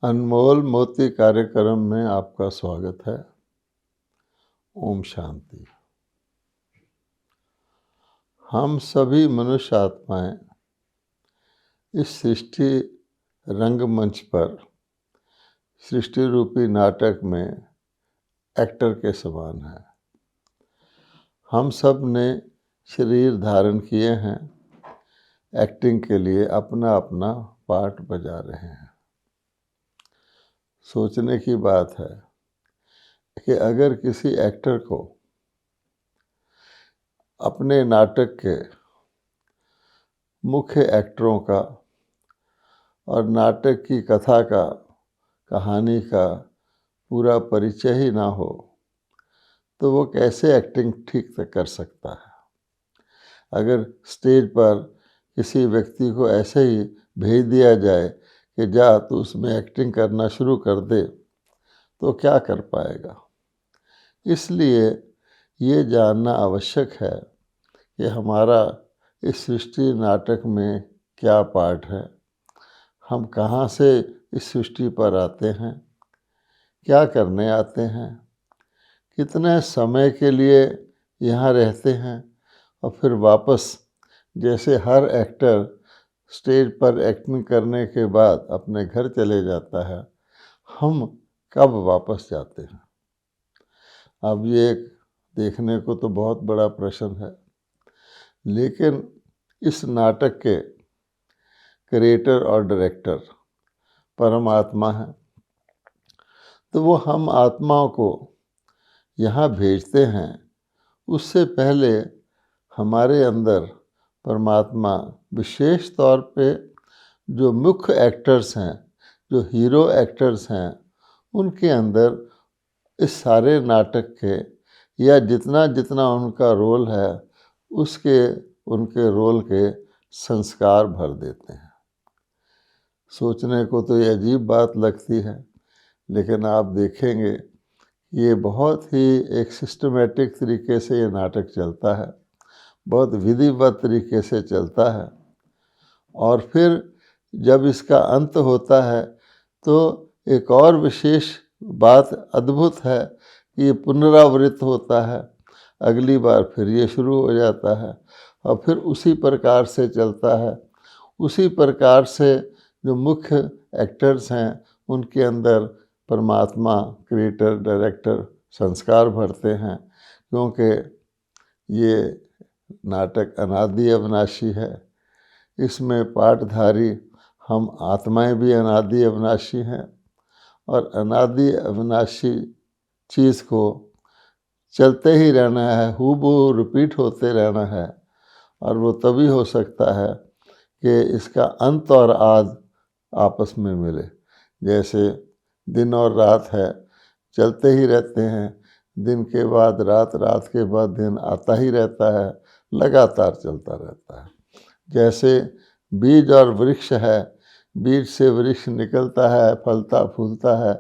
अनमोल मोती कार्यक्रम में आपका स्वागत है। ओम शांति। हम सभी मनुष्य आत्माएं इस सृष्टि रंगमंच पर सृष्टि रूपी नाटक में एक्टर के समान हैं। हम सब ने शरीर धारण किए हैं, एक्टिंग के लिए अपना अपना पार्ट बजा रहे हैं। सोचने की बात है कि अगर किसी एक्टर को अपने नाटक के मुख्य एक्टरों का और नाटक की कथा का, कहानी का पूरा परिचय ही ना हो तो वो कैसे एक्टिंग ठीक से कर सकता है। अगर स्टेज पर किसी व्यक्ति को ऐसे ही भेज दिया जाए कि जा तो उसमें एक्टिंग करना शुरू कर दे तो क्या कर पाएगा। इसलिए ये जानना आवश्यक है कि हमारा इस सृष्टि नाटक में क्या पार्ट है, हम कहाँ से इस सृष्टि पर आते हैं, क्या करने आते हैं, कितने समय के लिए यहाँ रहते हैं और फिर वापस, जैसे हर एक्टर स्टेज पर एक्टिंग करने के बाद अपने घर चले जाता है, हम कब वापस जाते हैं। अब ये देखने को तो बहुत बड़ा प्रश्न है, लेकिन इस नाटक के क्रिएटर और डायरेक्टर परमात्मा है, तो वो हम आत्माओं को यहाँ भेजते हैं। उससे पहले हमारे अंदर परमात्मा विशेष तौर पे जो मुख्य एक्टर्स हैं, जो हीरो एक्टर्स हैं, उनके अंदर इस सारे नाटक के या जितना जितना उनका रोल है उनके रोल के संस्कार भर देते हैं। सोचने को तो ये अजीब बात लगती है, लेकिन आप देखेंगे ये बहुत ही एक सिस्टमेटिक तरीके से ये नाटक चलता है, बहुत विधिवत तरीके से चलता है। और फिर जब इसका अंत होता है तो एक और विशेष बात अद्भुत है कि ये पुनरावृत्त होता है, अगली बार फिर ये शुरू हो जाता है और फिर उसी प्रकार से चलता है। उसी प्रकार से जो मुख्य एक्टर्स हैं उनके अंदर परमात्मा क्रिएटर डायरेक्टर संस्कार भरते हैं, क्योंकि ये नाटक अनादि अविनाशी है। इसमें पाठधारी हम आत्माएं भी अनादि अविनाशी हैं और अनादि अविनाशी चीज़ को चलते ही रहना है, हूबहू रिपीट होते रहना है। और वो तभी हो सकता है कि इसका अंत और आद आपस में मिले। जैसे दिन और रात है, चलते ही रहते हैं, दिन के बाद रात, रात के बाद दिन आता ही रहता है, लगातार चलता रहता है। जैसे बीज और वृक्ष है, बीज से वृक्ष निकलता है, फलता फूलता है,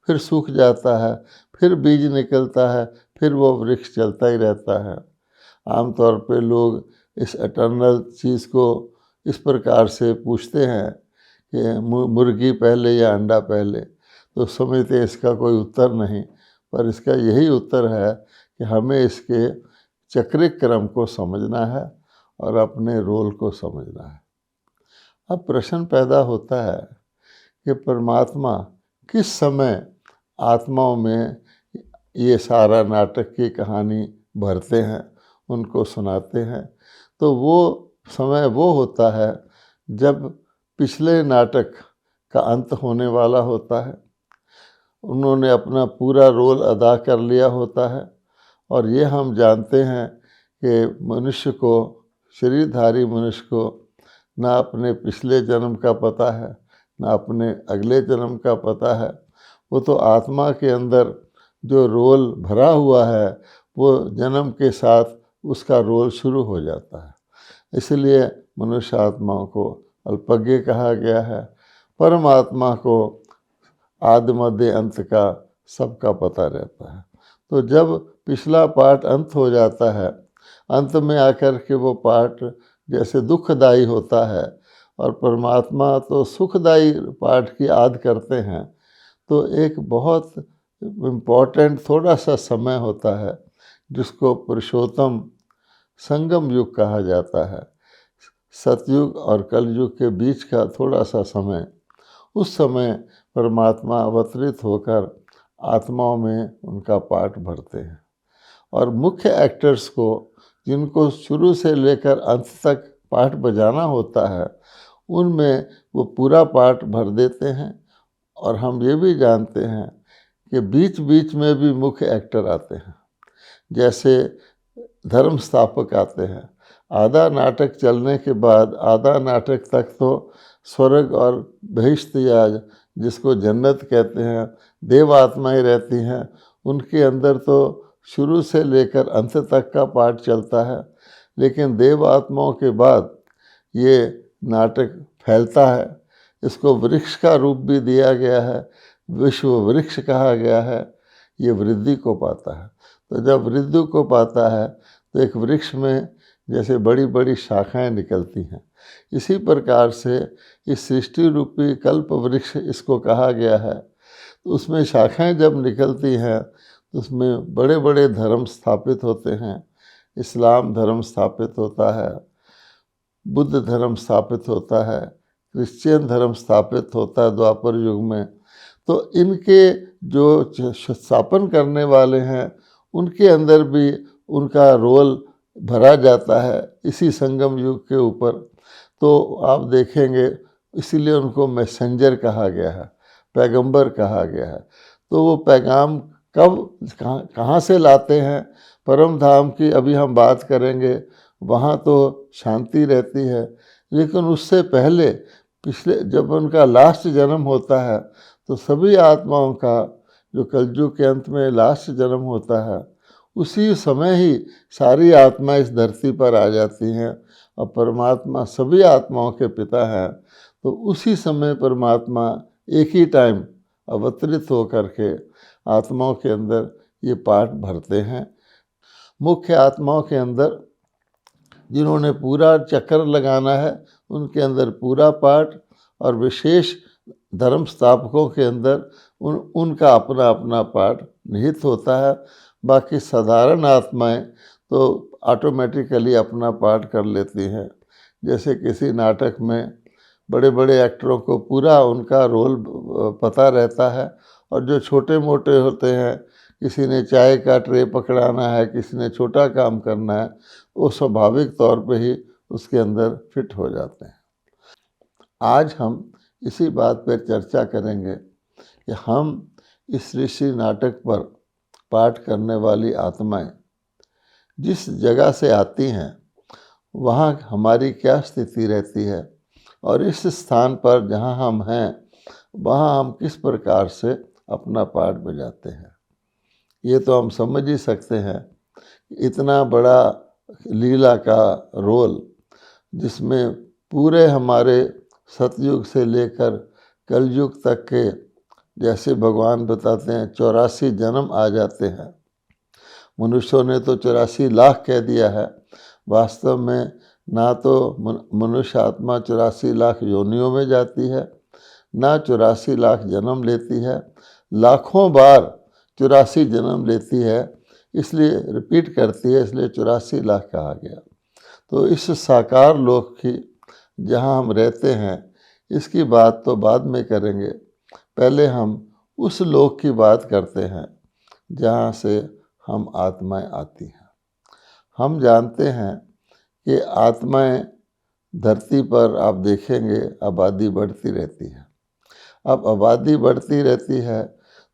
फिर सूख जाता है, फिर बीज निकलता है, फिर वो वृक्ष चलता ही रहता है। आमतौर पे लोग इस एटर्नल चीज़ को इस प्रकार से पूछते हैं कि मुर्गी पहले या अंडा पहले, तो समझते इसका कोई उत्तर नहीं, पर इसका यही उत्तर है कि हमें इसके चक्रिक क्रम को समझना है और अपने रोल को समझना है। अब प्रश्न पैदा होता है कि परमात्मा किस समय आत्माओं में ये सारा नाटक की कहानी भरते हैं, उनको सुनाते हैं। तो वो समय वो होता है जब पिछले नाटक का अंत होने वाला होता है, उन्होंने अपना पूरा रोल अदा कर लिया होता है। और ये हम जानते हैं कि मनुष्य को, शरीरधारी मनुष्य को, ना अपने पिछले जन्म का पता है, ना अपने अगले जन्म का पता है। वो तो आत्मा के अंदर जो रोल भरा हुआ है वो जन्म के साथ उसका रोल शुरू हो जाता है। इसलिए मनुष्य आत्माओं को अल्पज्ञ कहा गया है। परमात्मा को आदि मध्य अंत का सबका पता रहता है। तो जब पिछला पार्ट अंत हो जाता है, अंत में आकर के वो पार्ट जैसे दुखदायी होता है, और परमात्मा तो सुखदायी पाठ की याद करते हैं, तो एक बहुत इम्पोर्टेंट थोड़ा सा समय होता है जिसको पुरुषोत्तम संगम युग कहा जाता है। सतयुग और कलयुग के बीच का थोड़ा सा समय, उस समय परमात्मा अवतरित होकर आत्माओं में उनका पाठ भरते हैं। और मुख्य एक्टर्स को, जिनको शुरू से लेकर अंत तक पाठ बजाना होता है, उनमें वो पूरा पाठ भर देते हैं। और हम ये भी जानते हैं कि बीच बीच में भी मुख्य एक्टर आते हैं, जैसे धर्म स्थापक आते हैं। आधा नाटक चलने के बाद आधा नाटक तक तो स्वर्ग और बहिश्त या जिसको जन्नत कहते हैं देव आत्माएं रहती हैं, उनके अंदर तो शुरू से लेकर अंत तक का पाठ चलता है। लेकिन देव आत्माओं के बाद ये नाटक फैलता है। इसको वृक्ष का रूप भी दिया गया है, विश्व वृक्ष कहा गया है। ये वृद्धि को पाता है। तो जब वृद्धि को पाता है तो एक वृक्ष में जैसे बड़ी बड़ी शाखाएं निकलती हैं, इसी प्रकार से इस सृष्टि रूपी कल्प वृक्ष इसको कहा गया है। तो उसमें शाखाएं जब निकलती हैं तो उसमें बड़े बड़े धर्म स्थापित होते हैं। इस्लाम धर्म स्थापित होता है, बुद्ध धर्म स्थापित होता है, क्रिश्चियन धर्म स्थापित होता है द्वापर युग में। तो इनके जो स्थापन करने वाले हैं उनके अंदर भी उनका रोल भरा जाता है इसी संगम युग के ऊपर। तो आप देखेंगे इसीलिए उनको मैसेंजर कहा गया है, पैगंबर कहा गया है। तो वो पैगाम कब कहाँ से लाते हैं? परम धाम की अभी हम बात करेंगे, वहाँ तो शांति रहती है। लेकिन उससे पहले पिछले जब उनका लास्ट जन्म होता है तो सभी आत्माओं का जो कलयुग के अंत में लास्ट जन्म होता है, उसी समय ही सारी आत्माएं इस धरती पर आ जाती हैं। और परमात्मा सभी आत्माओं के पिता हैं। तो उसी समय परमात्मा एक ही टाइम अवतरित होकर के आत्माओं के अंदर ये पाठ भरते हैं। मुख्य आत्माओं के अंदर जिन्होंने पूरा चक्कर लगाना है उनके अंदर पूरा पाठ, और विशेष धर्म स्थापकों के अंदर उनका अपना अपना पाठ निहित होता है। बाकी साधारण आत्माएं तो ऑटोमेटिकली अपना पाठ कर लेती हैं। जैसे किसी नाटक में बड़े बड़े एक्टरों को पूरा उनका रोल पता रहता है, और जो छोटे मोटे होते हैं, किसी ने चाय का ट्रे पकड़ाना है, किसी ने छोटा काम करना है, वो स्वाभाविक तौर पे ही उसके अंदर फिट हो जाते हैं। आज हम इसी बात पर चर्चा करेंगे कि हम इस ऋषि नाटक पर पाठ करने वाली आत्माएं जिस जगह से आती हैं वहाँ हमारी क्या स्थिति रहती है, और इस स्थान पर जहाँ हम हैं वहाँ हम किस प्रकार से अपना पाठ बजाते हैं। ये तो हम समझ ही सकते हैं, इतना बड़ा लीला का रोल जिसमें पूरे हमारे सतयुग से लेकर कलयुग तक के, जैसे भगवान बताते हैं 84 जन्म आ जाते हैं। मनुष्यों ने तो 84 लाख कह दिया है, वास्तव में ना तो मनुष्य आत्मा 84 लाख योनियों में जाती है, ना 84 लाख जन्म लेती है, लाखों बार 84 जन्म लेती है, इसलिए रिपीट करती है, इसलिए 84 लाख कहा गया। तो इस साकार लोक की जहाँ हम रहते हैं इसकी बात तो बाद में करेंगे। पहले हम उस लोक की बात करते हैं जहाँ से हम आत्माएं आती हैं। हम जानते हैं कि आत्माएं धरती पर आप देखेंगे आबादी बढ़ती रहती है। अब आबादी बढ़ती रहती है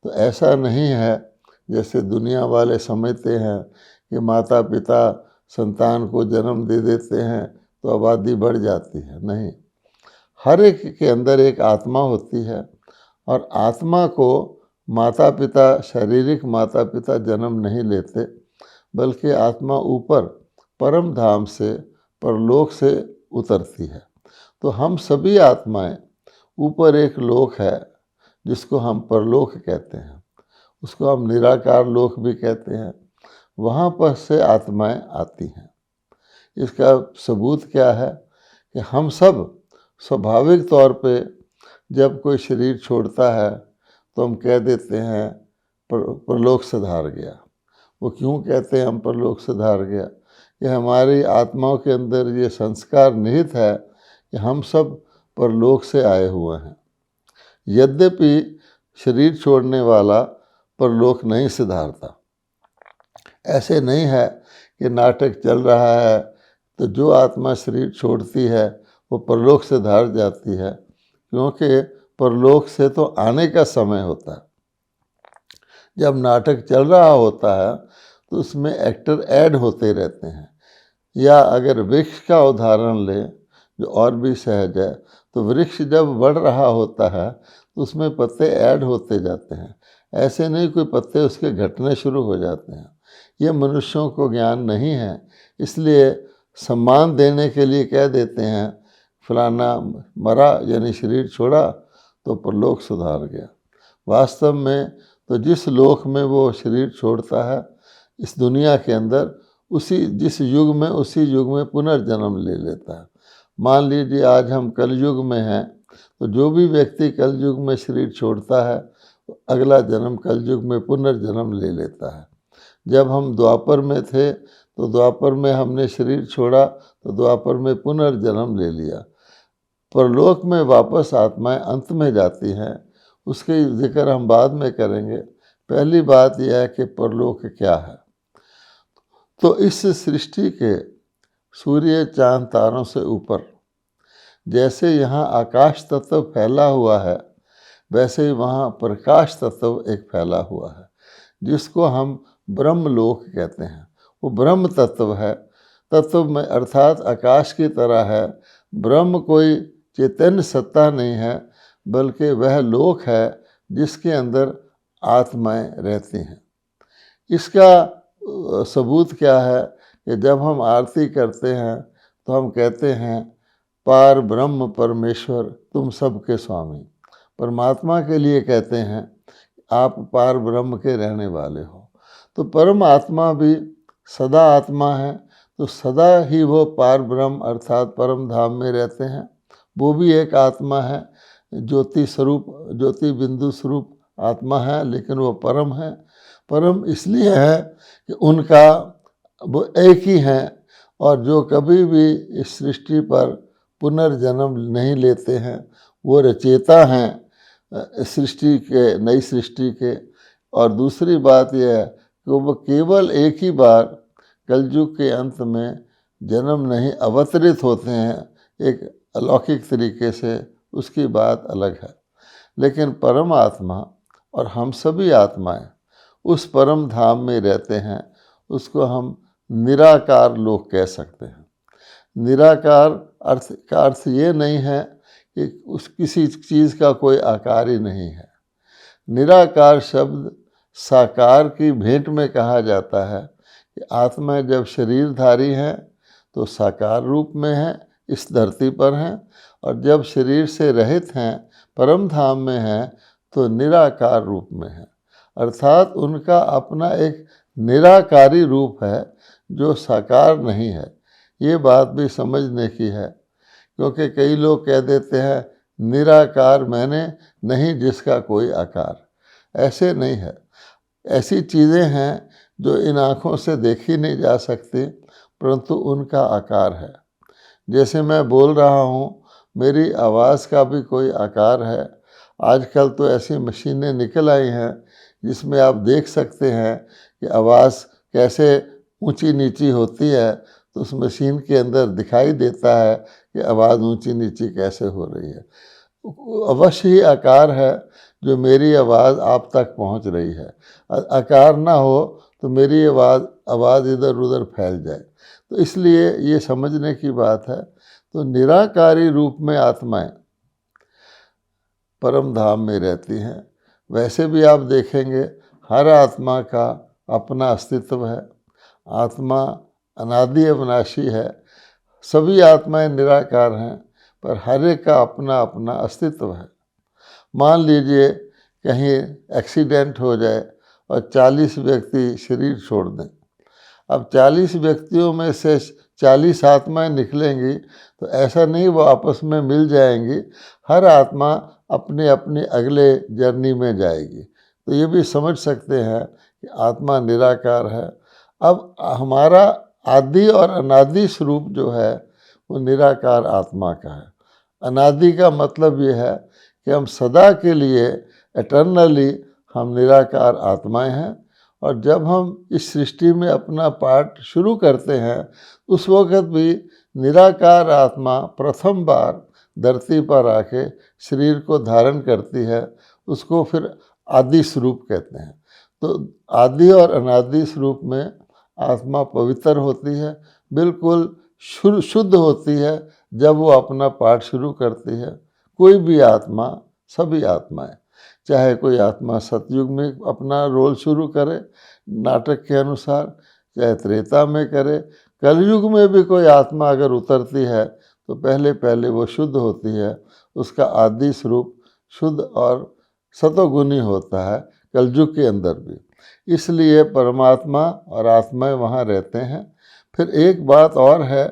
तो ऐसा नहीं है जैसे दुनिया वाले समझते हैं कि माता पिता संतान को जन्म दे देते हैं तो आबादी बढ़ जाती है। नहीं, हर एक के अंदर एक आत्मा होती है, और आत्मा को माता पिता, शारीरिक माता पिता जन्म नहीं लेते, बल्कि आत्मा ऊपर परम धाम से, परलोक से उतरती है। तो हम सभी आत्माएं, ऊपर एक लोक है जिसको हम परलोक कहते हैं, उसको हम निराकार लोक भी कहते हैं, वहाँ पर से आत्माएं आती हैं। इसका सबूत क्या है कि हम सब स्वाभाविक तौर पे जब कोई शरीर छोड़ता है तो हम कह देते हैं परलोक सिधार गया। वो क्यों कहते हैं हम परलोक सिधार गया? कि हमारी आत्माओं के अंदर ये संस्कार निहित है कि हम सब परलोक से आए हुए हैं। यद्यपि शरीर छोड़ने वाला परलोक नहीं सिधारता। ऐसे नहीं है कि नाटक चल रहा है तो जो आत्मा शरीर छोड़ती है वो परलोक से धार जाती है, क्योंकि परलोक से तो आने का समय होता है। जब नाटक चल रहा होता है तो उसमें एक्टर ऐड होते रहते हैं। या अगर वृक्ष का उदाहरण लें जो और भी सहज है, तो वृक्ष जब बढ़ रहा होता है तो उसमें पत्ते ऐड होते जाते हैं। ऐसे नहीं कोई पत्ते उसके घटने शुरू हो जाते हैं। ये मनुष्यों को ज्ञान नहीं है, इसलिए सम्मान देने के लिए कह देते हैं फलाना मरा यानी शरीर छोड़ा तो परलोक सुधार गया। वास्तव में तो जिस लोक में वो शरीर छोड़ता है इस दुनिया के अंदर जिस युग में उसी युग में पुनर्जन्म ले लेता है। मान लीजिए आज हम कलयुग में हैं, तो जो भी व्यक्ति कलयुग में शरीर छोड़ता है अगला जन्म कलयुग में पुनर्जन्म ले लेता है। जब हम द्वापर में थे तो द्वापर में हमने शरीर छोड़ा तो द्वापर में पुनर्जन्म ले लिया। परलोक में वापस आत्माएं अंत में जाती हैं, उसके जिक्र हम बाद में करेंगे। पहली बात यह है कि परलोक क्या है। तो इस सृष्टि के सूर्य चांद तारों से ऊपर जैसे यहाँ आकाश तत्व फैला हुआ है, वैसे ही वहाँ प्रकाश तत्व एक फैला हुआ है जिसको हम ब्रह्मलोक कहते हैं। वो ब्रह्म तत्व है। तत्व में अर्थात आकाश की तरह है। ब्रह्म कोई चैतन्य सत्ता नहीं है, बल्कि वह लोक है जिसके अंदर आत्माएं रहती हैं। इसका सबूत क्या है कि जब हम आरती करते हैं तो हम कहते हैं पार ब्रह्म परमेश्वर तुम सबके स्वामी। परमात्मा के लिए कहते हैं आप पार ब्रह्म के रहने वाले हो। तो परम आत्मा भी सदा आत्मा है, तो सदा ही वो पार ब्रह्म अर्थात परम धाम में रहते हैं। वो भी एक आत्मा है, ज्योति स्वरूप ज्योति बिंदु स्वरूप आत्मा है, लेकिन वो परम है। परम इसलिए है कि उनका वो एक ही हैं और जो कभी भी इस सृष्टि पर पुनर्जन्म नहीं लेते हैं, वो रचेता हैं सृष्टि के, नई सृष्टि के। और दूसरी बात यह है कि वो केवल एक ही बार कलयुग के अंत में जन्म नहीं अवतरित होते हैं एक अलौकिक तरीके से, उसकी बात अलग है। लेकिन परम आत्मा और हम सभी आत्माएं उस परम धाम में रहते हैं, उसको हम निराकार लोक कह सकते हैं। निराकार का अर्थ ये नहीं है कि किसी चीज़ का कोई आकार ही नहीं है। निराकार शब्द साकार की भेंट में कहा जाता है कि आत्मा जब शरीरधारी हैं तो साकार रूप में हैं, इस धरती पर हैं, और जब शरीर से रहित हैं परम धाम में हैं तो निराकार रूप में हैं। अर्थात उनका अपना एक निराकारी रूप है जो साकार नहीं है। ये बात भी समझने की है, क्योंकि कई लोग कह देते हैं निराकार मैंने नहीं जिसका कोई आकार। ऐसे नहीं है। ऐसी चीज़ें हैं जो इन आँखों से देखी नहीं जा सकती, परंतु उनका आकार है। जैसे मैं बोल रहा हूँ, मेरी आवाज़ का भी कोई आकार है। आजकल तो ऐसी मशीनें निकल आई हैं जिसमें आप देख सकते हैं कि आवाज़ कैसे ऊंची नीची होती है, तो उस मशीन के अंदर दिखाई देता है कि आवाज़ ऊंची नीची कैसे हो रही है। अवश्य ही आकार है जो मेरी आवाज़ आप तक पहुंच रही है। आकार ना हो तो मेरी आवाज़ इधर उधर फैल जाए। तो इसलिए ये समझने की बात है। तो निराकारी रूप में आत्माएं परम धाम में रहती हैं। वैसे भी आप देखेंगे हर आत्मा का अपना अस्तित्व है। आत्मा अनादि अविनाशी है। सभी आत्माएं निराकार हैं, पर हर एक का अपना अपना अस्तित्व है। मान लीजिए कहीं एक्सीडेंट हो जाए और 40 व्यक्ति शरीर छोड़ दें। अब 40 व्यक्तियों में से 40 आत्माएं निकलेंगी तो ऐसा नहीं वो आपस में मिल जाएंगी, हर आत्मा अपनी अपनी अगले जर्नी में जाएगी। तो ये भी समझ सकते हैं कि आत्मा निराकार है। अब हमारा आदि और अनादि स्वरूप जो है वो निराकार आत्मा का है। अनादि का मतलब ये है कि हम सदा के लिए एटर्नली हम निराकार आत्माएं हैं, और जब हम इस सृष्टि में अपना पार्ट शुरू करते हैं उस वक़्त भी निराकार आत्मा प्रथम बार धरती पर आके शरीर को धारण करती है, उसको फिर आदि स्वरूप कहते हैं। तो आदि और अनादि स्वरूप में आत्मा पवित्र होती है, बिल्कुल शुद्ध होती है जब वो अपना पाठ शुरू करती है। कोई भी आत्मा, सभी आत्माएं, चाहे कोई आत्मा सतयुग में अपना रोल शुरू करे नाटक के अनुसार, चाहे त्रेता में करे, कलयुग में भी कोई आत्मा अगर उतरती है तो पहले पहले वो शुद्ध होती है, उसका आदि स्वरूप शुद्ध और सतोगुणी होता है कलयुग के अंदर भी। इसलिए परमात्मा और आत्माएं वहाँ रहते हैं। फिर एक बात और है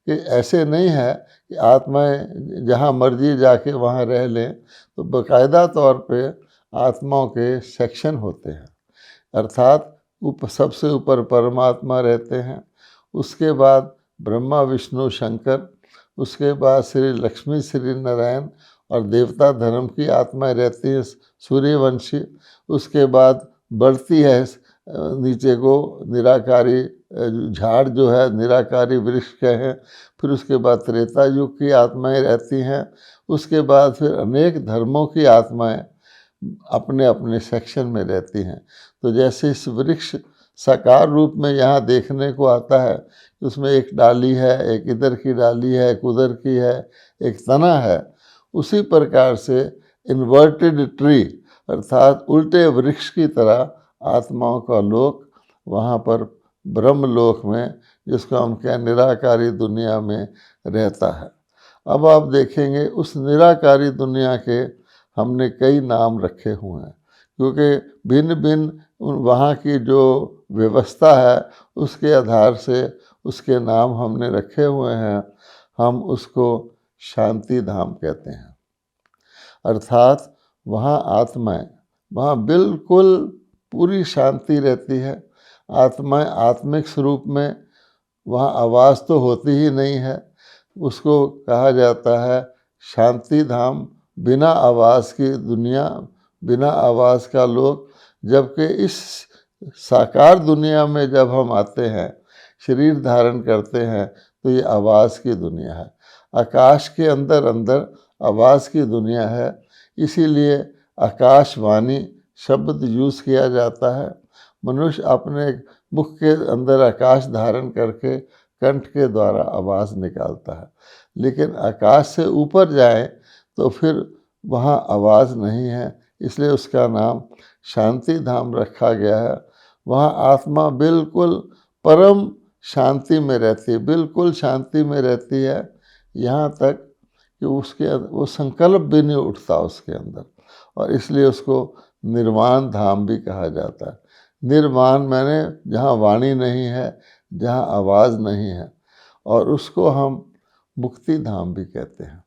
कि ऐसे नहीं है कि आत्माएं जहाँ मर्जी जाके वहाँ रह लें, तो बाकायदा तौर पे आत्माओं के सेक्शन होते हैं। अर्थात सबसे ऊपर परमात्मा रहते हैं, उसके बाद ब्रह्मा विष्णु शंकर, उसके बाद श्री लक्ष्मी श्री नारायण और देवता धर्म की आत्माएं रहती हैं, सूर्यवंशी। उसके बाद बढ़ती है नीचे को निराकारी झाड़ जो है निराकारी वृक्ष कहें। फिर उसके बाद त्रेता युग की आत्माएं रहती हैं। उसके बाद फिर अनेक धर्मों की आत्माएं अपने अपने सेक्शन में रहती हैं। तो जैसे इस वृक्ष साकार रूप में यहाँ देखने को आता है, उसमें एक डाली है, एक इधर की डाली है, एक उधर की है, एक तना है, उसी प्रकार से इन्वर्टेड ट्री अर्थात उल्टे वृक्ष की तरह आत्माओं का लोक वहाँ पर ब्रह्मलोक में, जिसको हम कहें निराकारी दुनिया में रहता है। अब आप देखेंगे उस निराकारी दुनिया के हमने कई नाम रखे हुए हैं, क्योंकि भिन्न भिन्न वहाँ की जो व्यवस्था है उसके आधार से उसके नाम हमने रखे हुए हैं। हम उसको शांति धाम कहते हैं। अर्थात वहाँ आत्माएं, वहाँ बिल्कुल पूरी शांति रहती है। आत्माएं आत्मिक स्वरूप में, वहाँ आवाज़ तो होती ही नहीं है, उसको कहा जाता है शांति धाम, बिना आवाज़ की दुनिया, बिना आवाज़ का लोक। जबकि इस साकार दुनिया में जब हम आते हैं, शरीर धारण करते हैं, तो ये आवाज़ की दुनिया है। आकाश के अंदर अंदर आवाज़ की दुनिया है, इसीलिए आकाशवाणी शब्द यूज़ किया जाता है। मनुष्य अपने मुख के अंदर आकाश धारण करके कंठ के द्वारा आवाज़ निकालता है, लेकिन आकाश से ऊपर जाए तो फिर वहाँ आवाज़ नहीं है, इसलिए उसका नाम शांति धाम रखा गया है। वहाँ आत्मा बिल्कुल परम शांति में रहती है, बिल्कुल शांति में रहती है, यहाँ तक कि उसके वो संकल्प भी नहीं उठता उसके अंदर, और इसलिए उसको निर्वाण धाम भी कहा जाता है। निर्वाण माने जहाँ वाणी नहीं है, जहाँ आवाज़ नहीं है, और उसको हम मुक्ति धाम भी कहते हैं।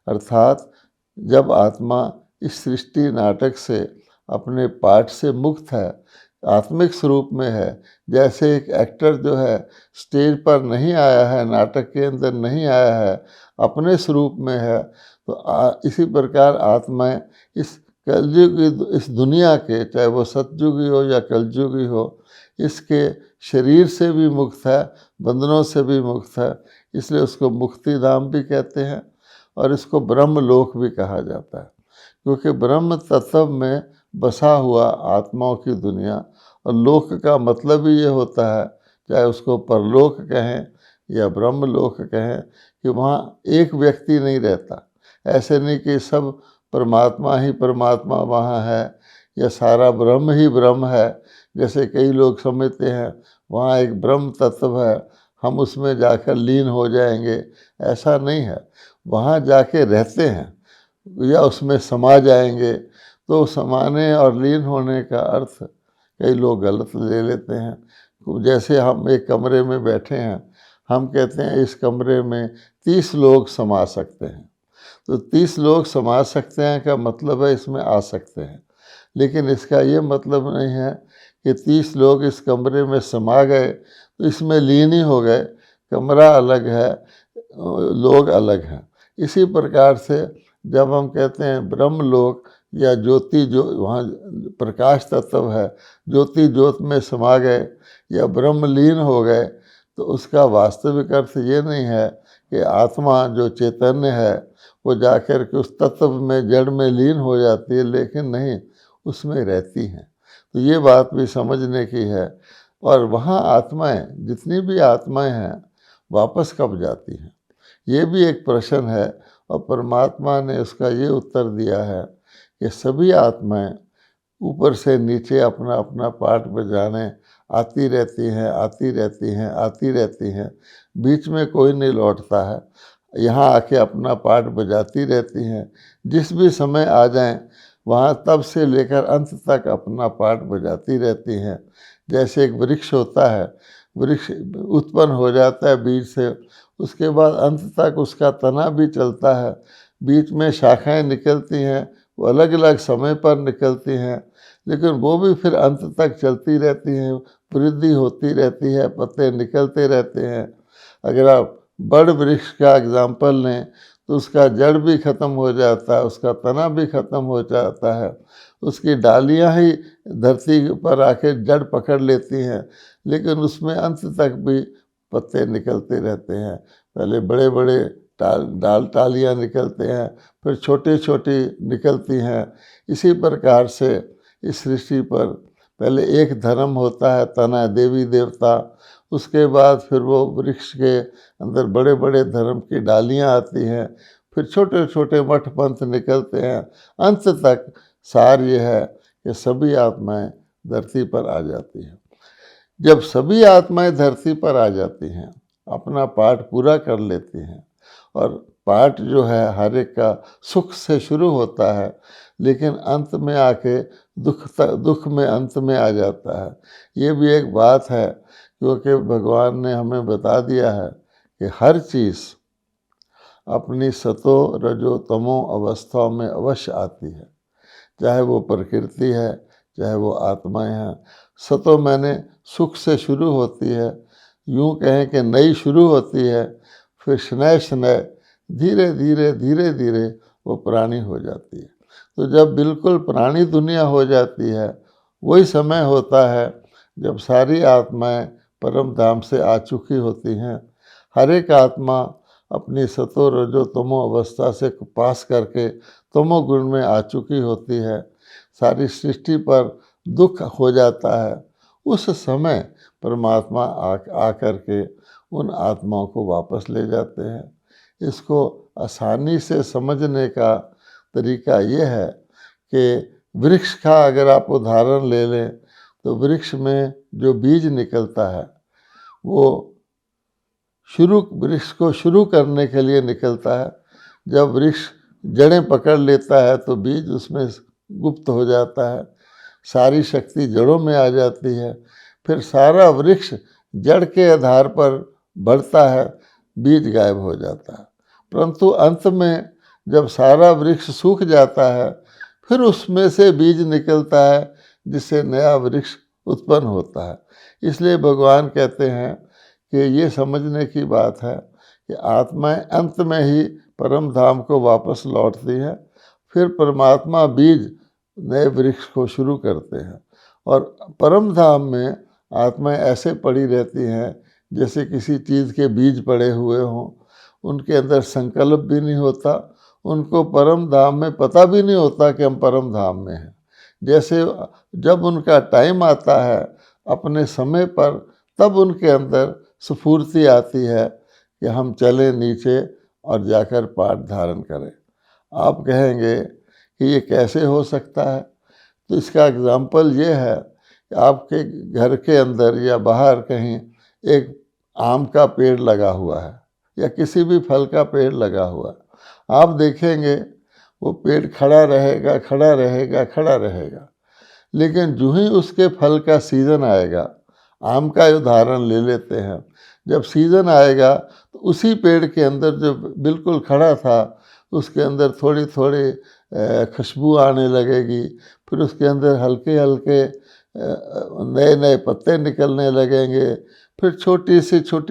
अर्थात जब आत्मा इस सृष्टि नाटक से अपने पाठ से मुक्त है, आत्मिक स्वरूप में है, जैसे एक एक्टर जो है स्टेज पर नहीं आया है, नाटक के अंदर नहीं आया है, अपने स्वरूप में है, तो इसी प्रकार आत्माएं इस कलयुग इस दुनिया के, चाहे वो सतयुगी हो या कलयुगी हो, इसके शरीर से भी मुक्त है, बंधनों से भी मुक्त है, इसलिए उसको मुक्ति धाम भी कहते हैं। और इसको ब्रह्मलोक भी कहा जाता है, क्योंकि ब्रह्म तत्व में बसा हुआ आत्माओं की दुनिया, और लोक का मतलब ही ये होता है, चाहे उसको परलोक कहें या ब्रह्मलोक कहें, कि वहाँ एक व्यक्ति नहीं रहता। ऐसे नहीं कि सब परमात्मा ही परमात्मा वहाँ है या सारा ब्रह्म ही ब्रह्म है, जैसे कई लोग समझते हैं वहाँ एक ब्रह्म तत्व है, हम उसमें जाकर लीन हो जाएंगे। ऐसा नहीं है, वहाँ जाके रहते हैं या उसमें समा जाएंगे। तो समाने और लीन होने का अर्थ कई लोग गलत ले लेते हैं। जैसे हम एक कमरे में बैठे हैं, हम कहते हैं इस कमरे में 30 लोग समा सकते हैं। तो 30 लोग समा सकते हैं का मतलब है इसमें आ सकते हैं, लेकिन इसका ये मतलब नहीं है कि 30 लोग इस कमरे में समा गए तो इसमें लीन ही हो गए। कमरा अलग है, लोग अलग हैं। इसी प्रकार से जब हम कहते हैं ब्रह्मलोक या ज्योति, जो वहाँ प्रकाश तत्व है, ज्योति ज्योत में समा गए या ब्रह्मलीन हो गए, तो उसका वास्तविक अर्थ ये नहीं है कि आत्मा जो चैतन्य है वो जाकर के उस तत्व में जड़ में लीन हो जाती है, लेकिन नहीं, उसमें रहती हैं। तो ये बात भी समझने की है। और वहाँ आत्माएं, जितनी भी आत्माएं हैं, वापस कब जाती हैं, ये भी एक प्रश्न है। और परमात्मा ने उसका ये उत्तर दिया है कि सभी आत्माएं ऊपर से नीचे अपना अपना पाठ बजाने आती रहती हैं, आती रहती हैं, आती रहती हैं। बीच में कोई नहीं लौटता है, यहाँ आके अपना पाठ बजाती रहती हैं। जिस भी समय आ जाएं, वहाँ तब से लेकर अंत तक अपना पाठ बजाती रहती हैं। जैसे एक वृक्ष होता है, वृक्ष उत्पन्न हो जाता है बीज से, उसके बाद अंत तक उसका तना भी चलता है, बीच में शाखाएं निकलती हैं, वो अलग अलग समय पर निकलती हैं, लेकिन वो भी फिर अंत तक चलती रहती हैं, वृद्धि होती रहती है, पत्ते निकलते रहते हैं। अगर आप बड़ वृक्ष का एग्जाम्पल लें तो उसका जड़ भी ख़त्म हो जाता है, उसका तना भी ख़त्म हो जाता है, उसकी डालियां ही धरती पर आके जड़ पकड़ लेती हैं, लेकिन उसमें अंत तक भी पत्ते निकलते रहते हैं। पहले बड़े बड़े डाल टालियाँ निकलते हैं, फिर छोटी छोटी निकलती हैं। इसी प्रकार से इस सृष्टि पर पहले एक धर्म होता है, तना देवी देवता, उसके बाद फिर वो वृक्ष के अंदर बड़े बड़े धर्म की डालियाँ आती हैं, फिर छोटे छोटे मठ पंथ निकलते हैं। अंत तक सार ये है कि सभी आत्माएं धरती पर आ जाती हैं। जब सभी आत्माएं धरती पर आ जाती हैं, अपना पाठ पूरा कर लेती हैं, और पाठ जो है हर एक का सुख से शुरू होता है, लेकिन अंत में आके दुख में अंत में आ जाता है। ये भी एक बात है, क्योंकि भगवान ने हमें बता दिया है कि हर चीज़ अपनी सतो रजो तमो अवस्थाओं में अवश्य आती है, चाहे वो प्रकृति है, चाहे वो आत्माएं हैं। सतो मैंने सुख से शुरू होती है, यूँ कहें कि नई शुरू होती है, फिर शनय शनय धीरे धीरे धीरे धीरे वो प्राणी हो जाती है। तो जब बिल्कुल प्राणी दुनिया हो जाती है, वही समय होता है जब सारी आत्माएं परम धाम से आ चुकी होती हैं। हर एक आत्मा अपनी सतो रजो तमो अवस्था से पास करके तमो गुण में आ चुकी होती है। सारी सृष्टि पर दुख हो जाता है। उस समय परमात्मा आ करके उन आत्माओं को वापस ले जाते हैं। इसको आसानी से समझने का तरीका ये है कि वृक्ष का अगर आप उदाहरण ले लें, तो वृक्ष में जो बीज निकलता है वो वृक्ष को शुरू करने के लिए निकलता है। जब वृक्ष जड़ें पकड़ लेता है तो बीज उसमें गुप्त हो जाता है, सारी शक्ति जड़ों में आ जाती है, फिर सारा वृक्ष जड़ के आधार पर बढ़ता है, बीज गायब हो जाता है। परंतु अंत में जब सारा वृक्ष सूख जाता है, फिर उसमें से बीज निकलता है, जिससे नया वृक्ष उत्पन्न होता है। इसलिए भगवान कहते हैं कि ये समझने की बात है कि आत्माएं अंत में ही परम धाम को वापस लौटती हैं, फिर परमात्मा बीज नए वृक्ष को शुरू करते हैं। और परम धाम में आत्माएं ऐसे पड़ी रहती हैं जैसे किसी चीज़ के बीज पड़े हुए हों, उनके अंदर संकल्प भी नहीं होता, उनको परम धाम में पता भी नहीं होता कि हम परम धाम में हैं। जैसे जब उनका टाइम आता है अपने समय पर, तब उनके अंदर स्फूर्ति आती है कि हम चलें नीचे और जाकर पाठ धारण करें। आप कहेंगे कि ये कैसे हो सकता है? तो इसका एग्जाम्पल ये है कि आपके घर के अंदर या बाहर कहीं एक आम का पेड़ लगा हुआ है या किसी भी फल का पेड़ लगा हुआ है। आप देखेंगे वो पेड़ खड़ा रहेगा, खड़ा रहेगा, खड़ा रहेगा, लेकिन जो ही उसके फल का सीज़न आएगा, आम का उदाहरण ले लेते हैं। जब सीज़न आएगा तो उसी पेड़ के अंदर जो बिल्कुल खड़ा था उसके अंदर थोड़ी थोड़ी खुशबू आने लगेगी, फिर उसके अंदर हल्के हल्के नए नए पत्ते निकलने लगेंगे, फिर छोटी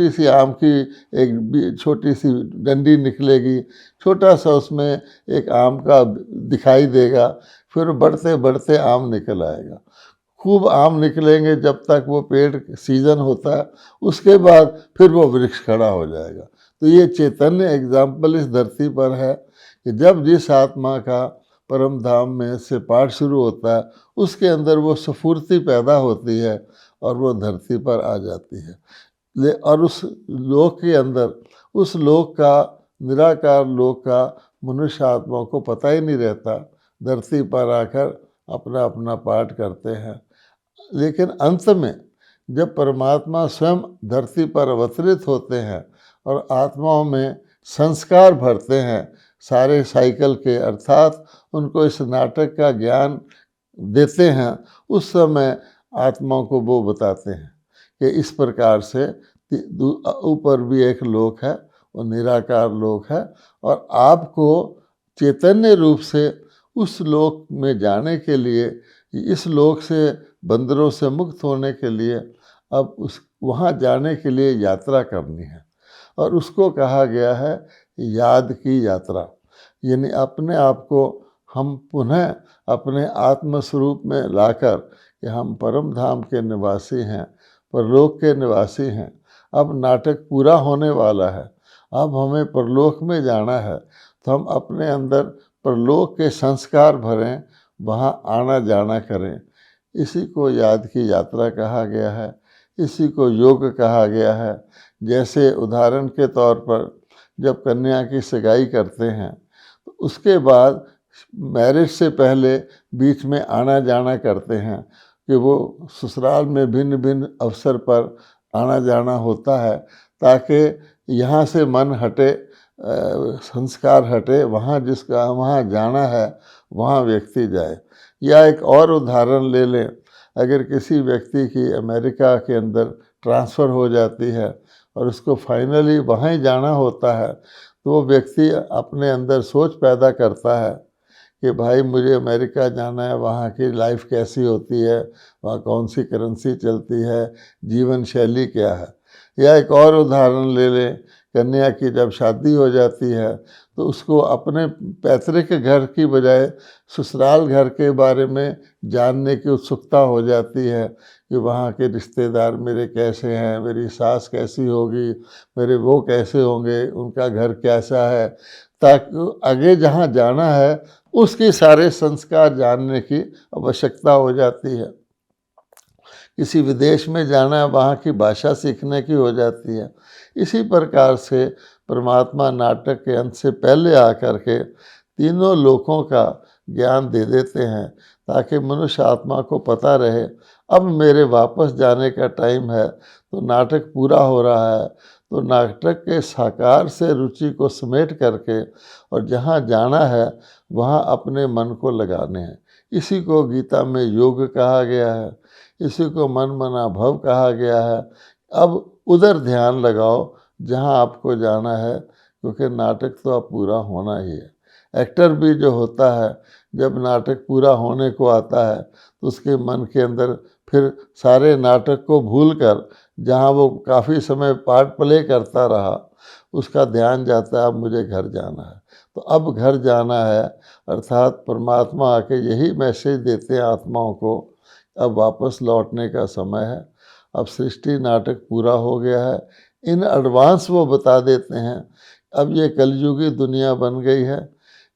सी आम की एक छोटी सी डंडी निकलेगी, छोटा सा उसमें एक आम का दिखाई देगा, फिर बढ़ते बढ़ते आम निकल आएगा। खूब आम निकलेंगे जब तक वो पेड़ सीजन होता है, उसके बाद फिर वो वृक्ष खड़ा हो जाएगा। तो ये चैतन्य एग्जाम्पल इस धरती पर है कि जब जिस आत्मा का परम धाम में से पाठ शुरू होता है उसके अंदर वो स्फूर्ति पैदा होती है और वो धरती पर आ जाती है। और उस लोक के अंदर, उस लोक का, निराकार लोक का मनुष्य आत्माओं को पता ही नहीं रहता, धरती पर आकर अपना अपना पाठ करते हैं। लेकिन अंत में जब परमात्मा स्वयं धरती पर अवतरित होते हैं और आत्माओं में संस्कार भरते हैं सारे साइकिल के, अर्थात उनको इस नाटक का ज्ञान देते हैं, उस समय आत्माओं को वो बताते हैं कि इस प्रकार से ऊपर भी एक लोक है, वो निराकार लोक है, और आपको चैतन्य रूप से उस लोक में जाने के लिए, इस लोक से बंदरों से मुक्त होने के लिए अब उस वहाँ जाने के लिए यात्रा करनी है। और उसको कहा गया है याद की यात्रा, यानी अपने आप को हम पुनः अपने आत्मस्वरूप में लाकर कि हम परम धाम के निवासी हैं, परलोक के निवासी हैं। अब नाटक पूरा होने वाला है, अब हमें परलोक में जाना है, तो हम अपने अंदर परलोक के संस्कार भरें, वहाँ आना जाना करें। इसी को याद की यात्रा कहा गया है, इसी को योग कहा गया है। जैसे उदाहरण के तौर पर जब कन्या की सगाई करते हैं तो उसके बाद मैरिज से पहले बीच में आना जाना करते हैं कि वो ससुराल में भिन्न भिन्न अवसर पर आना जाना होता है, ताकि यहाँ से मन हटे, संस्कार हटे, वहाँ जिसका वहाँ जाना है वहाँ व्यक्ति जाए। या एक और उदाहरण ले लें, अगर किसी व्यक्ति की अमेरिका के अंदर ट्रांसफ़र हो जाती है और उसको फाइनली वहाँ ही जाना होता है, तो वो व्यक्ति अपने अंदर सोच पैदा करता है कि भाई मुझे अमेरिका जाना है, वहाँ की लाइफ कैसी होती है, वहाँ कौन सी करेंसी चलती है, जीवन शैली क्या है। या एक और उदाहरण ले लें, कन्या की जब शादी हो जाती है तो उसको अपने पैतृक घर की बजाय ससुराल घर के बारे में जानने की उत्सुकता हो जाती है कि वहाँ के रिश्तेदार मेरे कैसे हैं, मेरी सास कैसी होगी, मेरे वो कैसे होंगे, उनका घर कैसा है, ताकि आगे जहाँ जाना है उसके सारे संस्कार जानने की आवश्यकता हो जाती है। किसी विदेश में जाना है, वहाँ की भाषा सीखने की हो जाती है। इसी प्रकार से परमात्मा नाटक के अंत से पहले आकर के तीनों लोकों का ज्ञान दे देते हैं, ताकि मनुष्य आत्मा को पता रहे अब मेरे वापस जाने का टाइम है। तो नाटक पूरा हो रहा है, तो नाटक के साकार से रुचि को समेट करके और जहाँ जाना है वहाँ अपने मन को लगाने हैं। इसी को गीता में योग कहा गया है, इसी को मन मना भव कहा गया है। अब उधर ध्यान लगाओ जहाँ आपको जाना है, क्योंकि नाटक तो अब पूरा होना ही है। एक्टर भी जो होता है, जब नाटक पूरा होने को आता है तो उसके मन के अंदर फिर सारे नाटक को भूलकर जहाँ वो काफ़ी समय पार्ट प्ले करता रहा, उसका ध्यान जाता है अब मुझे घर जाना है। तो अब घर जाना है, अर्थात परमात्मा आके यही मैसेज देते हैं आत्माओं को, अब वापस लौटने का समय है, अब सृष्टि नाटक पूरा हो गया है। इन एडवांस वो बता देते हैं अब ये कलयुगी दुनिया बन गई है,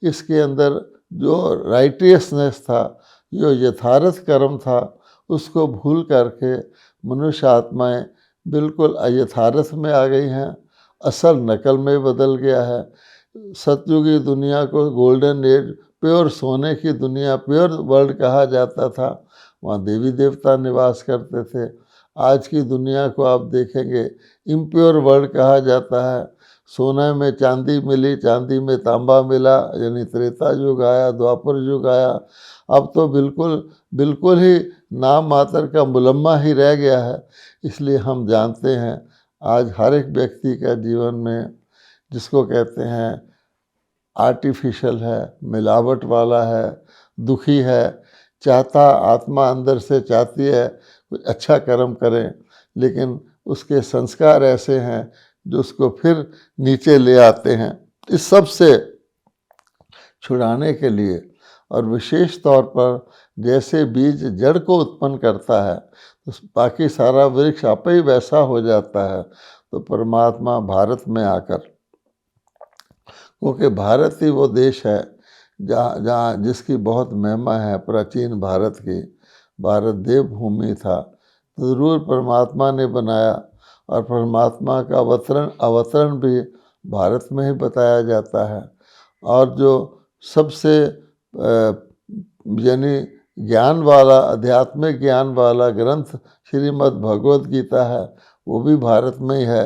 इसके अंदर जो राइटियसनेस था, जो यथार्थ कर्म था, उसको भूल करके मनुष्य आत्माएं बिल्कुल अयथार्थ में आ गई हैं, असल नकल में बदल गया है। सतयुगी दुनिया को गोल्डन एज, प्योर सोने की दुनिया, प्योर वर्ल्ड कहा जाता था, वहाँ देवी देवता निवास करते थे। आज की दुनिया को आप देखेंगे इम्प्योर वर्ल्ड कहा जाता है। सोने में चांदी मिली, चांदी में तांबा मिला, यानी त्रेता युग आया, द्वापर युग आया। अब तो बिल्कुल ही नाम मात्र का मुलम्मा ही रह गया है। इसलिए हम जानते हैं आज हर एक व्यक्ति का जीवन में, जिसको कहते हैं आर्टिफिशियल है, मिलावट वाला है, दुखी है, चाहता आत्मा अंदर से चाहती है कुछ अच्छा कर्म करें, लेकिन उसके संस्कार ऐसे हैं जो उसको फिर नीचे ले आते हैं। इस सब से छुड़ाने के लिए, और विशेष तौर पर जैसे बीज जड़ को उत्पन्न करता है तो बाकी सारा वृक्ष आपे ही वैसा हो जाता है, तो परमात्मा भारत में आकर, क्योंकि भारत ही वो देश है जहाँ जहाँ जिसकी बहुत महिमा है, प्राचीन भारत की, भारत देवभूमि था, तो ज़रूर परमात्मा ने बनाया, और परमात्मा का अवतरण भी भारत में ही बताया जाता है। और जो सबसे यानी ज्ञान वाला, आध्यात्मिक ज्ञान वाला ग्रंथ श्रीमद् भगवद गीता है, वो भी भारत में ही है।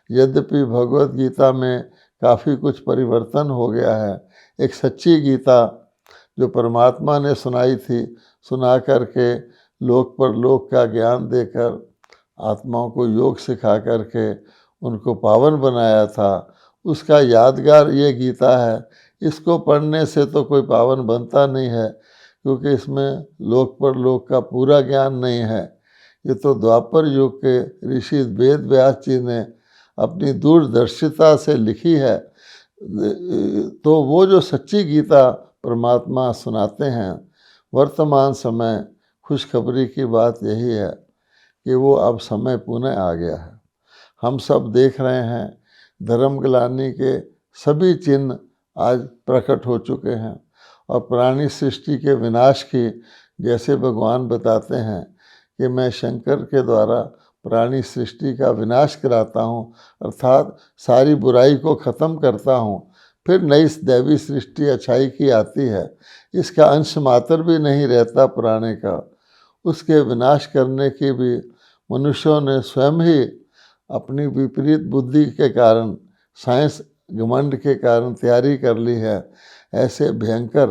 यद्यपि भगवद गीता में काफ़ी कुछ परिवर्तन हो गया है। एक सच्ची गीता जो परमात्मा ने सुनाई थी, सुना करके लोक पर लोक का ज्ञान देकर आत्माओं को योग सिखा करके उनको पावन बनाया था, उसका यादगार ये गीता है। इसको पढ़ने से तो कोई पावन बनता नहीं है, क्योंकि इसमें लोक पर लोक का पूरा ज्ञान नहीं है। ये तो द्वापर युग के ऋषि वेद व्यास जी ने अपनी दूरदर्शिता से लिखी है। तो वो जो सच्ची गीता परमात्मा सुनाते हैं, वर्तमान समय खुशखबरी की बात यही है कि वो अब समय पुनः आ गया है। हम सब देख रहे हैं धर्म ग्लानि के सभी चिन्ह आज प्रकट हो चुके हैं, और प्राणी सृष्टि के विनाश की, जैसे भगवान बताते हैं कि मैं शंकर के द्वारा प्राणी सृष्टि का विनाश कराता हूँ, अर्थात सारी बुराई को ख़त्म करता हूँ, फिर नई दैवी सृष्टि अच्छाई की आती है, इसका अंश मात्र भी नहीं रहता पुराने का। उसके विनाश करने की भी मनुष्यों ने स्वयं ही अपनी विपरीत बुद्धि के कारण, साइंस घमंड के कारण तैयारी कर ली है। ऐसे भयंकर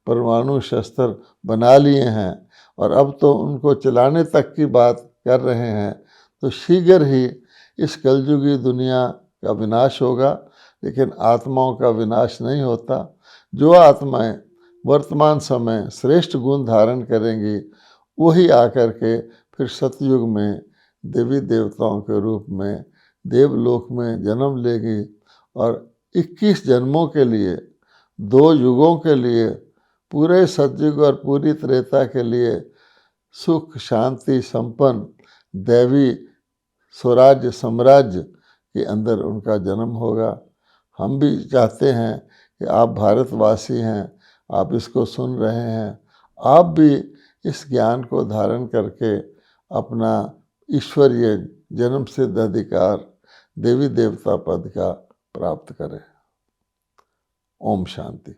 परमाणु शस्त्र बना लिए हैं, और अब तो उनको चलाने तक की बात कर रहे हैं। तो शीघ्र ही इस कलयुगी दुनिया का विनाश होगा, लेकिन आत्माओं का विनाश नहीं होता। जो आत्माएं वर्तमान समय श्रेष्ठ गुण धारण करेंगी, वही आकर के फिर सतयुग में देवी देवताओं के रूप में देवलोक में जन्म लेगी, और 21 जन्मों के लिए, 2 युगों के लिए, पूरे सतयुग और पूरी त्रेता के लिए सुख शांति संपन्न दैवी स्वराज्य साम्राज्य के अंदर उनका जन्म होगा। हम भी चाहते हैं कि आप भारतवासी हैं, आप इसको सुन रहे हैं, आप भी इस ज्ञान को धारण करके अपना ईश्वरीय जन्म सिद्ध अधिकार देवी देवता पद का प्राप्त करें। ओम शांति।